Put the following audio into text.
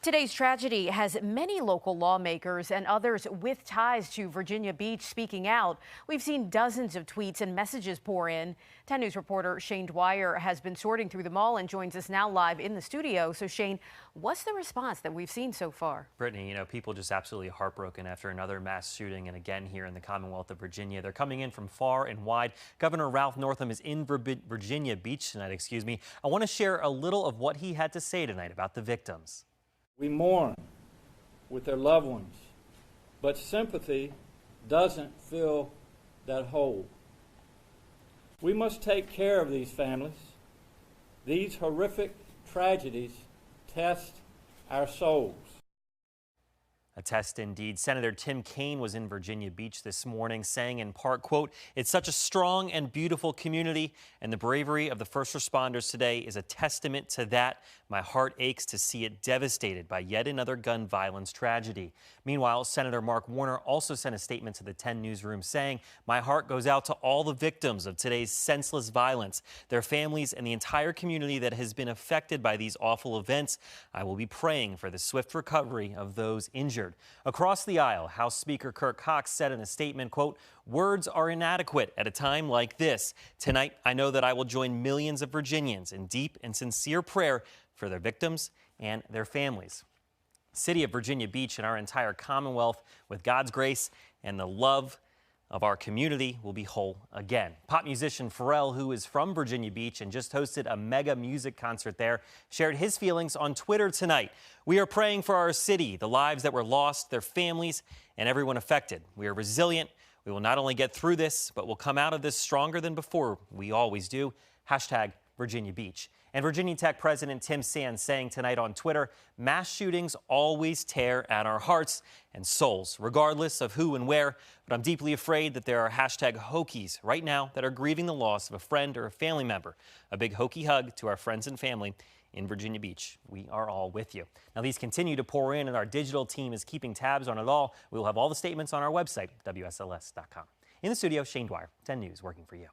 Today's tragedy has many local lawmakers and others with ties to Virginia Beach speaking out. We've seen dozens of tweets and messages pour in. 10 News reporter Shane Dwyer has been sorting through them all and joins us now live in the studio. So, Shane, what's the response that we've seen so far? Brittany, people just absolutely heartbroken after another mass shooting, and again here in the Commonwealth of Virginia. They're coming in from far and wide. Governor Ralph Northam is in Virginia Beach tonight, I want to share a little of what he had to say tonight about the victims. We mourn with their loved ones, but sympathy doesn't fill that hole. We must take care of these families. These horrific tragedies test our souls. A test indeed. Senator Tim Kaine was in Virginia Beach this morning, saying in part, quote, "It's such a strong and beautiful community, and the bravery of the first responders today is a testament to that. My heart aches to see it devastated by yet another gun violence tragedy." Meanwhile, Senator Mark Warner also sent a statement to the 10 newsroom saying, "My heart goes out to all the victims of today's senseless violence, their families, and the entire community that has been affected by these awful events. I will be praying for the swift recovery of those injured." Across the aisle, House Speaker Kirk Cox said in a statement, quote, "Words are inadequate at a time like this. Tonight, I know that I will join millions of Virginians in deep and sincere prayer for their victims and their families." City of Virginia Beach and our entire Commonwealth, with God's grace and the love of our community, will be whole again. Pop musician Pharrell, who is from Virginia Beach and just hosted a mega music concert there, shared his feelings on Twitter tonight. "We are praying for our city, the lives that were lost, their families, and everyone affected. We are resilient. We will not only get through this, but we'll come out of this stronger than before. We always do. Hashtag Virginia Beach." And Virginia Tech President Tim Sands saying tonight on Twitter, "Mass shootings always tear at our hearts and souls, regardless of who and where. But I'm deeply afraid that there are hashtag Hokies right now that are grieving the loss of a friend or a family member. A big Hokie hug to our friends and family in Virginia Beach. We are all with you." Now, these continue to pour in, and our digital team is keeping tabs on it all. We will have all the statements on our website, WSLS.com. In the studio, Shane Dwyer, 10 News, working for you.